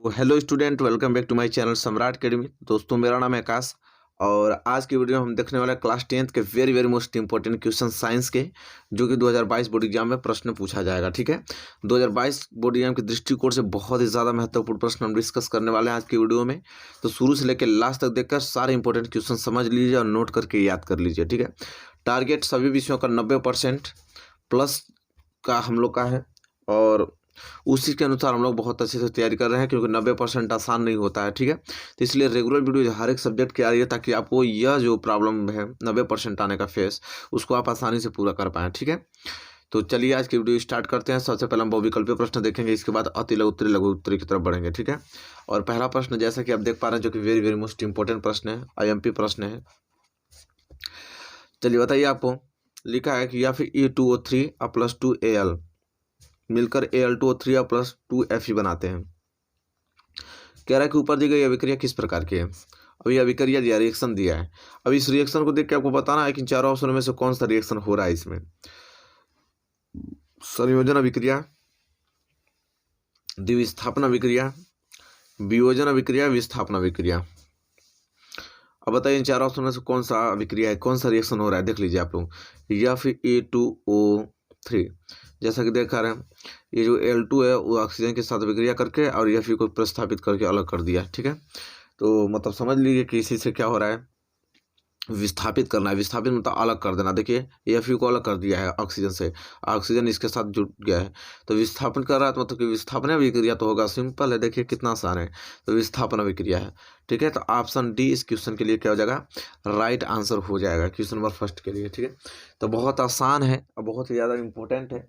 Hello student, welcome back to my channel Samrat academy. दोस्तों, मेरा नाम है आकाश और आज की वीडियो में हम देखने वाले क्लास 10th के very very most important question science के, जो कि 2022 बोर्ड एग्जाम में प्रश्न पूछा जाएगा। ठीक है, 2022 बोर्ड एग्जाम के दृष्टिकोण से बहुत ही ज़्यादा महत्वपूर्ण प्रश्न हम डिस्कस करने वाले हैं आज की वीडियो में। तो शुरू से लेकर लास्ट तक देखकर सारे इंपॉर्टेंट क्वेश्चन समझ लीजिए और नोट करके याद कर लीजिए। ठीक है, टारगेट सभी विषयों का 90% प्लस का हम लोग का है और उसी के अनुसार हम लोग बहुत अच्छे से तैयारी कर रहे हैं, क्योंकि 90% आसान नहीं होता है। ठीक है, तो इसलिए रेगुलर वीडियो हर एक सब्जेक्ट की आ रही है, ताकि आपको यह जो प्रॉब्लम है 90% आने का फेस, उसको आप आसानी से पूरा कर पाएँ। ठीक है, तो चलिए आज की वीडियो स्टार्ट करते हैं। सबसे पहले हम बहुविकल्पीय प्रश्न देखेंगे, इसके बाद अति लघु उत्तरी लघु उत्तरी की तरफ बढ़ेंगे। ठीक है, और पहला प्रश्न जैसा कि आप देख पा रहे हैं, जो कि वेरी वेरी मोस्ट इंपॉर्टेंट प्रश्न है, IMP प्रश्न है। चलिए बताइए, आपको लिखा है कि या फिर E2O3 प्लस 2Al मिलकर Al2O3 प्लस 2Fe बनाते हैं। कह रहा है कि ऊपर दी गई अभिक्रिया किस प्रकार की है। अभी अभिक्रिया दिया, रिएक्शन दिया है। अब इस रिएक्शन को देख के आपको बताना है कि चारों ऑप्शनों में से कौन सा रिएक्शन हो रहा है इसमें। संयोजन अभिक्रिया, द्विविस्थापन अभिक्रिया, वियोजन अभिक्रिया, विस्थापन अभिक्रिया। अब बताइए इन चारों ऑप्शन में से कौन सा अभिक्रिया है, कौन सा रिएक्शन हो रहा है। देख लीजिए आप लोग, या फिर A2O3, जैसा कि देख रहे हैं, ये जो L2 है वो ऑक्सीजन के साथ अभिक्रिया करके और Fe को प्रतिस्थापित करके अलग कर दिया। ठीक है, तो मतलब समझ लीजिए कि इसी से क्या हो रहा है, विस्थापित करना है। विस्थापित मतलब अलग कर देना। देखिए Fe को अलग कर दिया है ऑक्सीजन से, ऑक्सीजन इसके साथ जुड़ गया है, तो विस्थापन कर रहा है, तो मतलब कि विस्थापन अभिक्रिया तो होगा। सिंपल है, देखिए कितना आसान है, तो विस्थापन अभिक्रिया है। ठीक है, तो ऑप्शन डी इस क्वेश्चन के लिए क्या हो जाएगा, राइट आंसर हो जाएगा क्वेश्चन नंबर फर्स्ट के लिए। ठीक है, तो बहुत आसान है और बहुत ही ज़्यादा इंपॉर्टेंट है।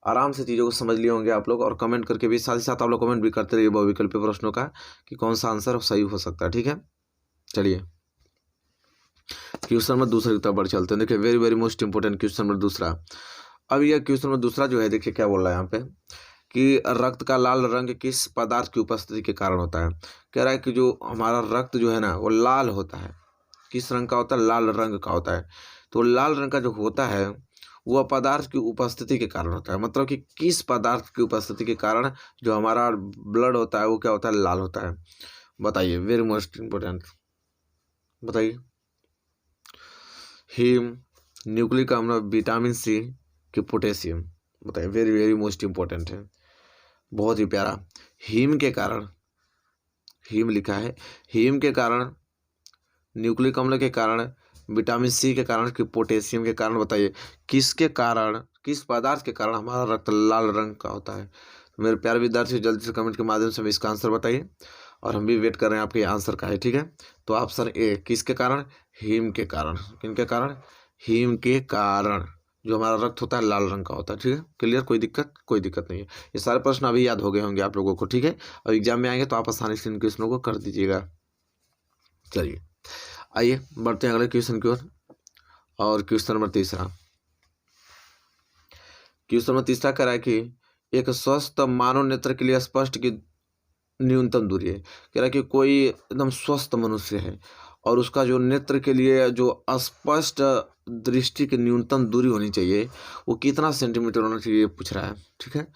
आराम से चीज़ों को समझ लिए होंगे आप लोग, और कमेंट करके भी साथ ही साथ आप लोग कमेंट भी करते रहिए बहुविकल्पीय प्रश्नों का, कि कौन सा आंसर सही हो सकता है। ठीक है, चलिए क्वेश्चन नंबर दूसरे की तरफ बढ़ चलते हैं। देखिए very very most important question number दूसरा। अब यह क्वेश्चन नंबर दूसरा जो है, देखिए क्या बोल रहा है यहाँ पे, कि रक्त का लाल रंग किस पदार्थ की उपस्थिति के कारण होता है। कह रहा है कि जो हमारा रक्त जो है ना, वो लाल होता है। किस रंग का होता है, लाल रंग का होता है। तो लाल रंग का जो होता है वह पदार्थ की उपस्थिति के कारण होता है। मतलब कि किस पदार्थ की उपस्थिति के कारण जो हमारा ब्लड होता है वो क्या होता है, लाल होता है। बताइए, वेरी मोस्ट इंपॉर्टेंट, बताइए। हीम, न्यूक्लिक अम्ल, विटामिन सी कि पोटेशियम। बताइए, वेरी वेरी मोस्ट इंपॉर्टेंट है, बहुत ही प्यारा। हीम के कारण, हीम लिखा है, हीम के कारण, न्यूक्लिक अम्ल के कारण, विटामिन सी के कारण कि पोटेशियम के कारण। बताइए किसके कारण, किस पदार्थ के कारण हमारा रक्त लाल रंग का होता है। तो मेरे प्यारे विद्यार्थी, जल्दी से कमेंट के माध्यम से इसका आंसर बताइए, और हम भी वेट कर रहे हैं आपके आंसर का है। ठीक है, तो ऑप्शन ए, किसके कारण, हीम के कारण। किनके कारण, हीम के कारण जो हमारा रक्त होता है लाल रंग का होता है। ठीक है, क्लियर, कोई दिक्कत, कोई दिक्कत नहीं है। ये सारे प्रश्न अभी याद हो गए होंगे आप लोगों को। ठीक है, और एग्जाम में आएंगे तो आप आसानी से इन क्वेश्चनों को कर दीजिएगा। चलिए आइए बढ़ते हैं अगले क्वेश्चन की ओर। और क्वेश्चन नंबर तीसरा, क्वेश्चन नंबर तीसरा कह रहा है कि एक स्वस्थ मानव नेत्र के लिए स्पष्ट की न्यूनतम दूरी है। कह रहा है कि कोई एकदम स्वस्थ मनुष्य है और उसका जो नेत्र के लिए जो स्पष्ट दृष्टि की न्यूनतम दूरी होनी चाहिए, वो कितना सेंटीमीटर होना चाहिए, पूछ रहा है। ठीक है,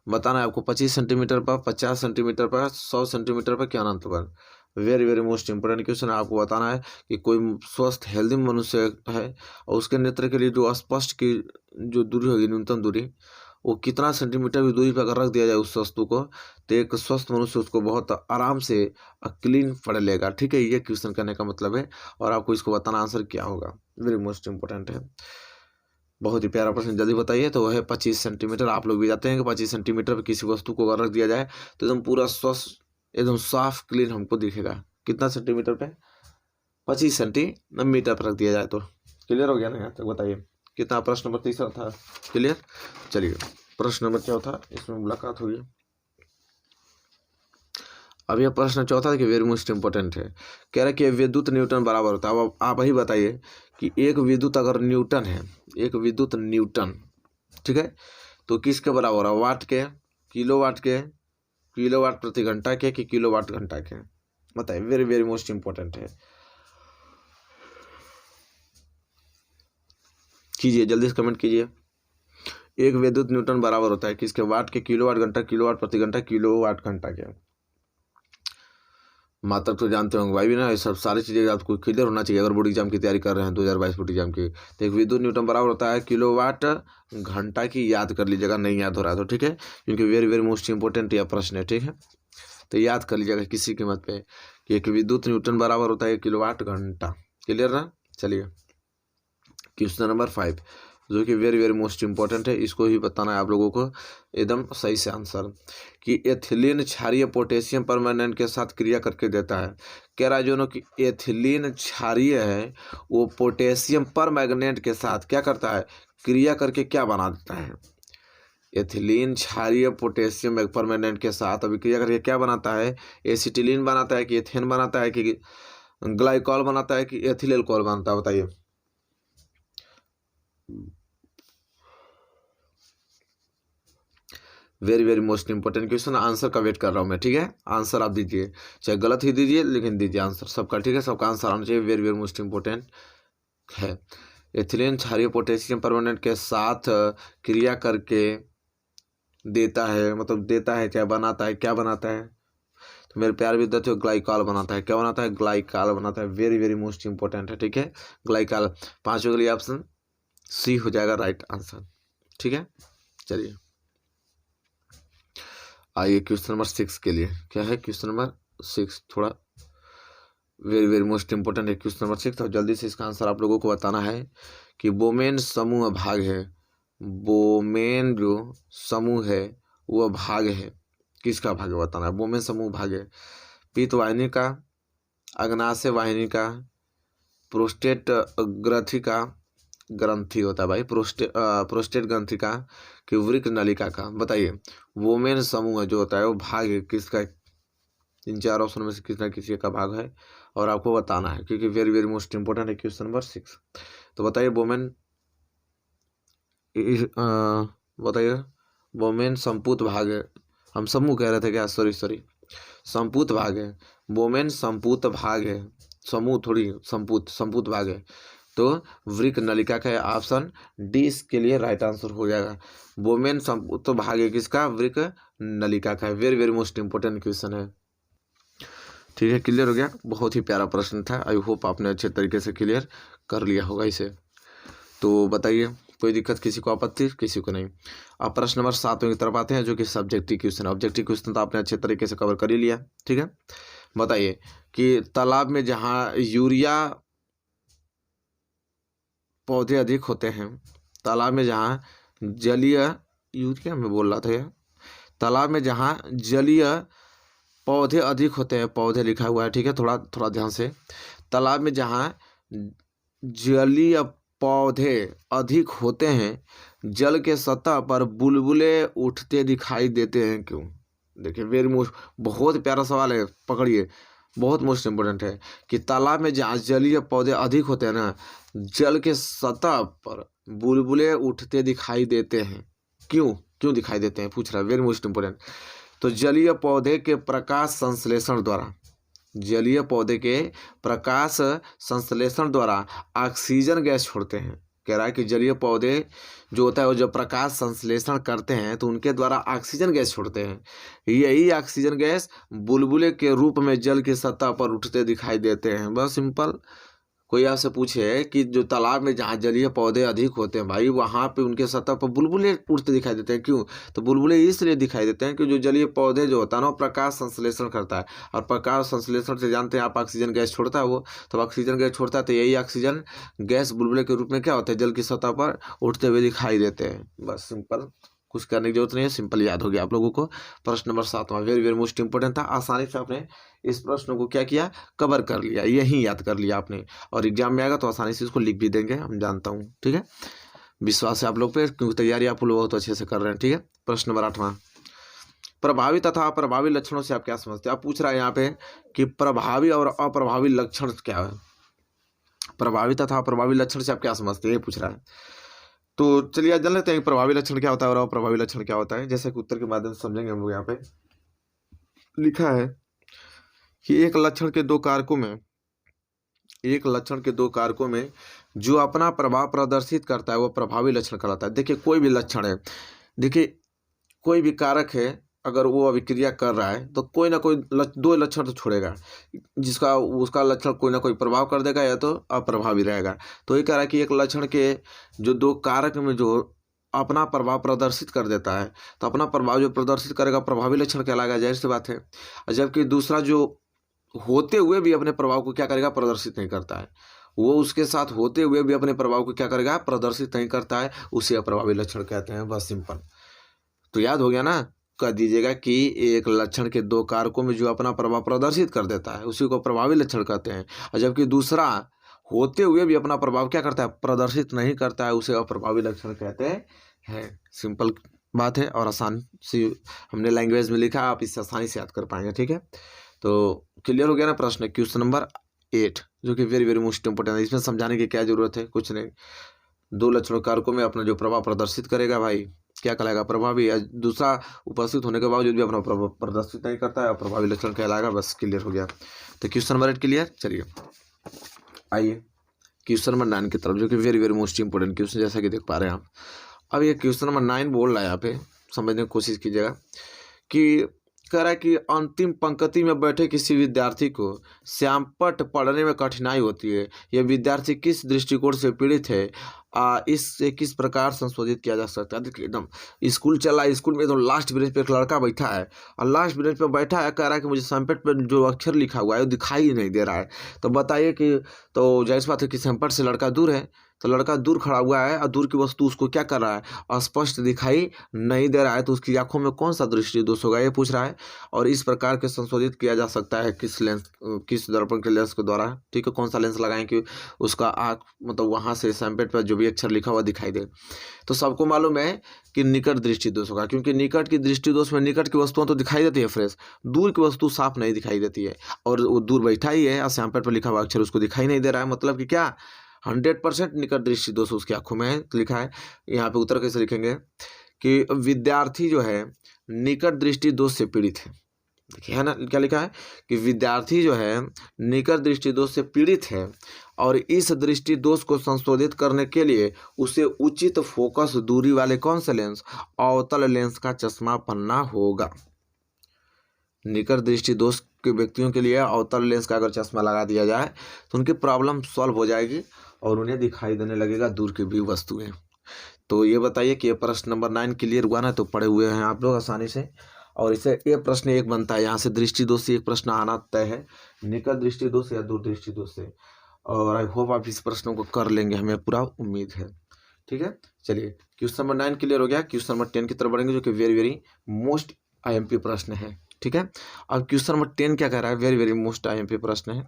बताना है आपको, 25 सेंटीमीटर पर, 50 सेंटीमीटर पर, 100 सेंटीमीटर पर, क्या अनंत पर। Very very most important question है। आपको बताना है कि कोई स्वस्थ हेल्दी मनुष्य है और उसके नेत्र के लिए जो स्पष्ट की जो दूरी होगी, न्यूनतम दूरी, वो कितना सेंटीमीटर की दूरी पर अगर रख दिया जाए उस वस्तु को, तो एक स्वस्थ मनुष्य उसको बहुत आराम से क्लीन पढ़ लेगा। ठीक है, ये क्वेश्चन करने का मतलब है, और आपको इसको बताना आंसर क्या होगा। वेरी मोस्ट इंपॉर्टेंट है, बहुत ही प्यारा प्रश्न, जल्दी बताइए। तो वह है 25 सेंटीमीटर। आप लोग भी जाते हैं कि 25 सेंटीमीटर पर किसी वस्तु को अगर रख दिया जाए तो एकदम पूरा स्वस्थ, एकदम साफ क्लीन हमको दिखेगा। कितना सेंटीमीटर पे, 25 सेंटीमीटर पर रख दिया जाए तो। क्लियर हो गया ना यहाँ तक, बताइए कितना। प्रश्न नंबर तीसरा था क्लियर। चलिए प्रश्न नंबर चौथा, इसमें मुलाकात हुई। अब यह प्रश्न चौथा कि वेरी मोस्ट इंपॉर्टेंट है। कह रहा है कि विद्युत न्यूटन बराबर होता है। अब आप ही बताइए कि एक विद्युत अगर न्यूटन है, एक विद्युत न्यूटन, ठीक है, तो किसके बराबर है, वाट के, किलोवाट के, किलोवाट प्रति घंटा के, कि किलोवाट घंटा के। बताइए, वेरी वेरी मोस्ट इंपॉर्टेंट है, कीजिए जल्दी से कमेंट कीजिए। एक विद्युत न्यूटन बराबर होता है किसके, वाट के, किलोवाट घंटा, किलोवाट प्रति घंटा, किलोवाट घंटा के। मात्रक तो जानते होंगे भाई भी ना, ये सब सारी चीज़ें आपको क्लियर होना चाहिए अगर बोर्ड एग्जाम की तैयारी कर रहे हैं 2022 बोर्ड एग्जाम की। तो एक विद्युत न्यूटन बराबर होता है किलोवाट घंटा की, याद कर लीजिएगा, नहीं याद हो रहा है तो ठीक है, क्योंकि वेरी वेरी मोस्ट इंपॉर्टेंट यह प्रश्न है, ठीक है। तो याद कर लीजिएगा किसी कीमत पे कि एक विद्युत न्यूटन बराबर होता है किलोवाट घंटा। क्लियर ना। चलिए क्वेश्चन नंबर 5 जो कि वेरी वेरी मोस्ट इंपॉर्टेंट है, इसको ही बताना है आप लोगों को एकदम सही से आंसर, कि एथिलीन क्षारीय पोटेशियम परमानेंट के साथ क्रिया करके देता है। कह रहा है जो ना कि एथिलीन क्षारीय है वो पोटेशियम परमैंगनेट के साथ क्या करता है, क्रिया करके क्या बना देता है। एथिलीन क्षारीय पोटेशियम परमैंगनेट के साथ अभी क्रिया करके क्या बनाता है, एसिटिलीन बनाता है कि एथेन बनाता है कि ग्लाइकॉल बनाता है कि एथिल एल्कोहल बनाता है, बताइए। Very very most important question, answer का वेट कर रहा हूँ मैं, ठीक है। आंसर आप दीजिए, चाहे गलत ही दीजिए लेकिन दीजिए आंसर सबका, ठीक है। सबका आंसर आना चाहिए, वेरी वेरी मोस्ट इंपॉर्टेंट है। एथिलीन क्षारीय पोटेशियम परमानेंट के साथ क्रिया करके देता है, मतलब देता है क्या बनाता है, क्या बनाता है, तो मेरे प्यार विद्यार्थियों ग्लाइकॉल बनाता है। क्या बनाता है, ग्लाइकॉल बनाता है। वेरी वेरी मोस्ट इंपॉर्टेंट है, ठीक है। ग्लाइकॉल पांचों के लिए ऑप्शन सी हो जाएगा राइट आंसर, ठीक है। चलिए आइए क्वेश्चन नंबर 6 के लिए, क्या है क्वेश्चन नंबर 6, थोड़ा वेरी वेरी मोस्ट इंपॉर्टेंट है क्वेश्चन नंबर 6। तो जल्दी से इसका आंसर आप लोगों को बताना है कि बोमेन समूह भाग है, बोमेन जो समूह है वह भाग है, किसका भाग है बताना है। बोमेन समूह भाग है पीत वाहिनी का, अग्नाशय वाहिनी का, प्रोस्टेट ग्रंथि का, ग्रंथि होता है भाई, प्रोस्टेट ग्रंथि का, कि वृक्क नलिका का, बताइए। वोमेन समूह जो होता है वो भाग है किसका, इन चार ऑप्शन में से किसी न किसी का भाग है और आपको बताना है, क्योंकि वेरी वेरी मोस्ट इंपॉर्टेंट है क्वेश्चन नंबर 6। तो बताइए वोमेन, बताइए वोमेन संपूत भाग है, हम समूह कह रहे थे क्या, सॉरी संपूत भाग है, वोमेन संपूत भाग है, समूह थोड़ी, संपूत संपूत भाग है। तो वृक्क नलिका का ऑप्शन डी इसके लिए राइट आंसर हो जाएगा। वोमेन संपूत भाग है किसका, वृक्क नलिका का। Very very most important question है, ठीक है। क्लियर हो गया, बहुत ही प्यारा प्रश्न था, आई होप आपने अच्छे तरीके से क्लियर कर लिया होगा इसे। तो बताइए कोई दिक्कत, किसी को आपत्ति, किसी को नहीं। अब प्रश्न नंबर 7 की तरफ आते हैं जो कि सब्जेक्टिव क्वेश्चन है। ऑब्जेक्टिव क्वेश्चन तो आपने अच्छे तरीके से कवर कर ही लिया, ठीक है। बताइए कि तालाब में जहाँ यूरिया पौधे अधिक होते हैं, तालाब में जहाँ जलीय, यूरिया में बोल रहा था यार, तालाब में जहाँ जलीय पौधे अधिक होते हैं, पौधे लिखा हुआ है, ठीक है, थोड़ा थोड़ा ध्यान से। तालाब में जहाँ जलीय पौधे अधिक होते हैं, जल के सतह पर बुलबुले उठते दिखाई देते हैं, क्यों। देखिए वेरी मोस्ट, बहुत प्यारा सवाल है, पकड़िए, बहुत मोस्ट इंपोर्टेंट है कि तालाब में जहाँ जलीय पौधे अधिक होते हैं ना, जल के सतह पर बुलबुले उठते दिखाई देते हैं, क्यों क्यों दिखाई देते हैं, पूछ रहा है, वेरी मोस्ट इंपोर्टेंट। तो जलीय पौधे के प्रकाश संश्लेषण द्वारा, जलीय पौधे के प्रकाश संश्लेषण द्वारा ऑक्सीजन गैस छोड़ते हैं। कह रहा है कि जलीय पौधे जो होता है वो जब प्रकाश संश्लेषण करते हैं तो उनके द्वारा ऑक्सीजन गैस छोड़ते हैं, यही ऑक्सीजन गैस बुलबुले के रूप में जल की सतह पर उठते दिखाई देते हैं। बस सिंपल। कोई आपसे पूछे कि जो तालाब में जहाँ जलीय पौधे अधिक होते हैं भाई, वहाँ पे उनके सतह पर बुलबुले उड़ते दिखाई देते हैं, क्यों, तो बुलबुले इसलिए दिखाई देते हैं कि जो जलीय पौधे जो होता है ना वो प्रकाश संश्लेषण करता है, और प्रकाश संश्लेषण से जानते हैं आप ऑक्सीजन गैस छोड़ता है वो, तो ऑक्सीजन गैस छोड़ता है तो यही ऑक्सीजन गैस बुलबुले के रूप में क्या होता है, जल की सतह पर उठते हुए दिखाई देते हैं। बस सिंपल, कुछ करने की जरूरत नहीं है, सिंपल याद हो गया आप लोगों को। प्रश्न नंबर 7वां वेरी वेरी मोस्ट इंपॉर्टेंट था, आसानी से आपने इस प्रश्न को क्या किया, कवर कर लिया, यही याद कर लिया आपने, और एग्जाम में आएगा तो आसानी से इसको लिख भी देंगे, हम जानता हूँ, ठीक है। विश्वास है आप लोग पे, क्योंकि तैयारी आप लोग बहुत अच्छे से कर रहे हैं, ठीक है। प्रश्न नंबर 8वां, प्रभावी तथा अप्रभावी लक्षणों से आप क्या समझते हैं। आप पूछ रहा है यहाँ पे कि प्रभावी और अप्रभावी लक्षण क्या है, प्रभावी तथा अप्रभावी लक्षण से आप क्या समझते हैं, ये पूछ रहा है। तो चलिए आज जान लेते हैं कि प्रभावी लक्षण क्या होता है और अप्रभावी लक्षण क्या होता है। जैसे कि उत्तर के माध्यम से समझेंगे हम लोग। यहाँ पे लिखा है कि एक लक्षण के दो कारकों में, एक लक्षण के दो कारकों में जो अपना प्रभाव प्रदर्शित करता है वो प्रभावी लक्षण कहलाता है। देखिए कोई भी लक्षण है, देखिए कोई भी कारक है, अगर वो अभिक्रिया कर रहा है तो कोई ना कोई दो लक्षण तो छोड़ेगा, जिसका उसका लक्षण कोई ना कोई प्रभाव कर देगा या तो अप्रभावी रहेगा। तो ये कह रहा है कि एक लक्षण के जो दो कारक में जो अपना प्रभाव प्रदर्शित कर देता है, तो अपना प्रभाव जो प्रदर्शित करेगा प्रभावी लक्षण कहलाएगा, जाहिर सी बात है। जबकि दूसरा जो होते हुए भी अपने प्रभाव को क्या करेगा, प्रदर्शित नहीं करता है, वो उसके साथ होते हुए भी अपने प्रभाव को क्या करेगा, प्रदर्शित नहीं करता है, उसे अप्रभावी लक्षण कहते हैं। बस सिंपल। तो याद हो गया ना, कह दीजिएगा कि एक लक्षण के दो कारकों में जो अपना प्रभाव प्रदर्शित कर देता है उसी को प्रभावी लक्षण कहते हैं, और जबकि दूसरा होते हुए भी अपना प्रभाव क्या करता है, प्रदर्शित नहीं करता है, उसे अप्रभावी लक्षण कहते हैं। सिंपल बात है और आसान सी हमने लैंग्वेज में लिखा, आप इससे आसानी से याद कर पाएंगे। ठीक है, तो क्लियर हो गया ना प्रश्न। क्वेश्चन नंबर 8 जो कि वेरी वेरी मोस्ट इंपोर्टेंट है, इसमें समझाने की क्या जरूरत है, कुछ नहीं। दो लक्षण कारकों में अपना जो प्रभाव प्रदर्शित करेगा भाई क्या कहलाएगा, प्रभावी। दूसरा उपस्थित होने के बावजूद भी अपना प्रभाव प्रदर्शित नहीं करता है, अप्रभावी लक्षण कहलाएगा। बस क्लियर हो गया। तो क्वेश्चन नंबर 8 क्लियर। चलिए आइए क्वेश्चन नंबर 9 की तरफ, जो कि very very most important question, जैसा कि देख पा रहे हैं आप। अब ये क्वेश्चन नंबर 9 बोल रहा है, यहाँ पे समझने की कोशिश कीजिएगा कि कह रहा है कि अंतिम पंक्ति में बैठे किसी विद्यार्थी को श्यामपट्ट पढ़ने में कठिनाई होती है, यह विद्यार्थी किस दृष्टिकोण से पीड़ित है, इससे किस प्रकार संशोधित किया जा सकता है। देखिए एकदम स्कूल चल रहा है, स्कूल में एकदम लास्ट बेंच पे एक लड़का बैठा है, और लास्ट बेंच पे बैठा है, कह रहा है कि मुझे श्यामपट्ट पर जो अक्षर लिखा हुआ है वो दिखाई ही नहीं दे रहा है। तो बताइए कि, तो जाहिर सी बात है कि श्यामपट्ट से लड़का दूर है, तो लड़का दूर खड़ा हुआ है और दूर की वस्तु उसको क्या कर रहा है, स्पष्ट दिखाई नहीं दे रहा है, तो उसकी आंखों में कौन सा दृष्टि दोष होगा, ये पूछ रहा है। और इस प्रकार के संशोधित किया जा सकता है किस लेंस, किस दर्पण के लेंस के द्वारा। ठीक है, कौन सा लेंस लगाएं कि उसका आँख मतलब वहाँ से श्यामपट्ट पर जो भी अक्षर लिखा हुआ दिखाई दे। तो सबको मालूम है कि निकट दृष्टि दोष होगा, क्योंकि निकट की दृष्टि दोष में निकट की वस्तुओं तो दिखाई देती है फ्रेश, दूर की वस्तु साफ नहीं दिखाई देती है। और वो दूर बैठा ही है और श्यामपट्ट पर लिखा हुआ अक्षर उसको दिखाई नहीं दे रहा है, मतलब कि क्या 100% निकट दृष्टि दोष उसकी आंखों में है। तो लिखा है यहाँ पे, उत्तर कैसे लिखेंगे कि विद्यार्थी जो है निकट दृष्टि दोष से पीड़ित है। देखिए है ना, क्या लिखा है कि विद्यार्थी जो है निकट दृष्टि दोष से पीड़ित है, और इस दृष्टि दोष को संशोधित करने के लिए उसे उचित फोकस दूरी वाले कौन से लेंस, अवतल लेंस का चश्मा पहनना होगा। निकट दृष्टि दोष के व्यक्तियों के लिए अवतल लेंस का अगर चश्मा लगा दिया जाए तो उनकी प्रॉब्लम सॉल्व हो जाएगी और उन्हें दिखाई देने लगेगा दूर की भी वस्तुएं। तो ये बताइए कि ये प्रश्न नंबर 9 क्लियर हुआ ना, तो पढ़े हुए हैं आप लोग आसानी से। और इसे ये प्रश्न एक बनता है, यहाँ से दृष्टि दोष से एक प्रश्न आना तय है, निकट दृष्टि दोष या दूर दृष्टि दोष से। और आई होप आप इस प्रश्नों को कर लेंगे, हमें पूरा उम्मीद है। ठीक है, चलिए क्वेश्चन नंबर 9 क्लियर हो गया। क्वेश्चन नंबर 10 की तरफ बढ़ेंगे, जो कि वेरी वेरी मोस्ट IMP प्रश्न है। ठीक है, अब क्वेश्चन नंबर 10 क्या कह रहा है, वेरी वेरी मोस्ट IMP प्रश्न है।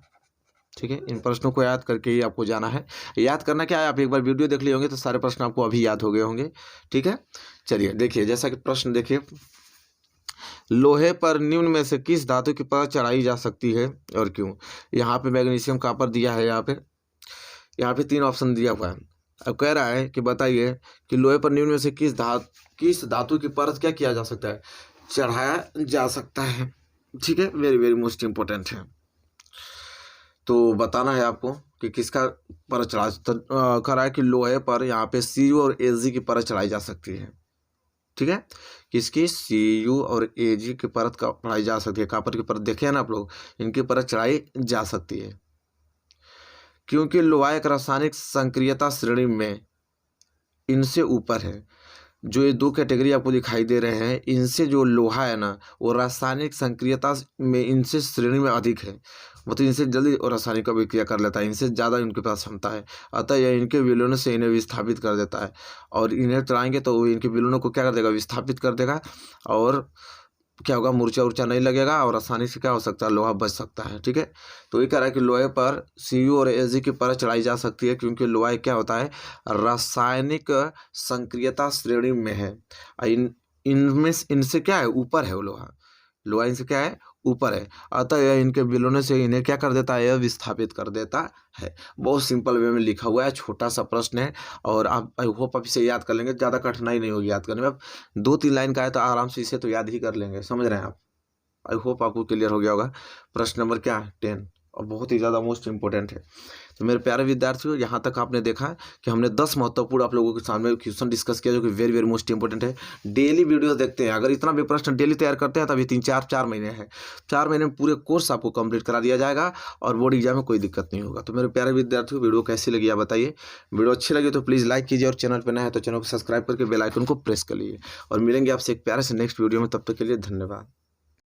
ठीक है, इन प्रश्नों को याद करके ही आपको जाना है। याद करना क्या है, आप एक बार वीडियो देख लिए होंगे तो सारे प्रश्न आपको अभी याद हो गए होंगे। ठीक है, चलिए देखिए, जैसा कि प्रश्न देखिए, लोहे पर निम्न में से किस धातु की परत चढ़ाई जा सकती है और क्यों। यहाँ पे मैग्नीशियम कॉपर दिया है, यहाँ पे 3 ऑप्शन दिया हुआ है। अब कह रहा है कि बताइए कि लोहे पर निम्न में से किस धातु की परत क्या किया जा सकता है, चढ़ाया जा सकता है। ठीक है, वेरी वेरी मोस्ट इंपोर्टेंट है। तो बताना है आपको कि किसका परत चढ़ा, कह रहा है कि लोहे पर यहाँ पे Cu और Ag की परत चढ़ाई जा सकती है। ठीक है, किसकी, Cu और Ag की परत का चढ़ाई जा सकती है। कॉपर की परत देखे हैं ना आप लोग, इनकी परत चढ़ाई जा सकती है, क्योंकि लोहा एक रासायनिक संक्रियता श्रेणी में इनसे ऊपर है। जो ये 2 कैटेगरी आपको दिखाई दे रहे हैं, इनसे जो लोहा है ना वो रासायनिक संक्रियता में इनसे श्रेणी में अधिक है, मतलब इनसे जल्दी रासायनिक अभिक्रिया कर लेता है, इनसे ज़्यादा इनके पास क्षमता है। अतः यह इनके विलयन से इन्हें विस्थापित कर देता है, और इन्हें चढ़ाएंगे तो वो इनके विलयनों को क्या कर देगा, विस्थापित कर देगा, और क्या होगा, मूर्छा उर्चा नहीं लगेगा, और आसानी से क्या हो सकता है, लोहा बच सकता है। ठीक है, तो ये कह रहा है कि लोहे पर Cu और Ag की परत चढ़ाई जा सकती है, क्योंकि लोहा क्या होता है, रासायनिक संक्रियता श्रेणी में है। इनमें इनसे क्या है, ऊपर है वो लोहा इनसे क्या है, ऊपर है। अतः यह इनके विलयन से इन्हें क्या कर देता है, यह विस्थापित कर देता है। बहुत सिंपल वे में लिखा हुआ है, छोटा सा प्रश्न है, और आप आई होप आप इसे याद कर लेंगे, ज़्यादा कठिनाई नहीं होगी याद करने में। अब 2-3 लाइन का है तो आराम से इसे तो याद ही कर लेंगे, समझ रहे हैं आप। आई होप आपको क्लियर हो गया होगा। प्रश्न नंबर क्या है, 10। और बहुत ही ज़्यादा मोस्ट इम्पोर्टेंट है। तो मेरे प्यारे विद्यार्थियों, यहाँ तक आपने देखा कि हमने 10 महत्वपूर्ण आप लोगों के सामने क्वेश्चन डिस्कस किया जो कि वेरी वेरी मोस्ट इंपॉर्टेंट है। डेली वीडियो देखते हैं, अगर इतना भी प्रश्न डेली तैयार करते हैं तभी 3-4 महीने हैं, 4 महीने में पूरे कोर्स आपको कंप्लीट करा दिया जाएगा और बोर्ड एग्जाम में कोई दिक्कत नहीं होगा। तो मेरे प्यारे विद्यार्थियों, वीडियो कैसी लगी आप बताइए। वीडियो अच्छी लगी तो प्लीज़ लाइक कीजिए और चैनल पर नया है तो चैनल को सब्सक्राइब करके बेल आइकन को प्रेस कर लीजिए। और मिलेंगे आपसे एक प्यारे से नेक्स्ट वीडियो में, तब तक के लिए धन्यवाद।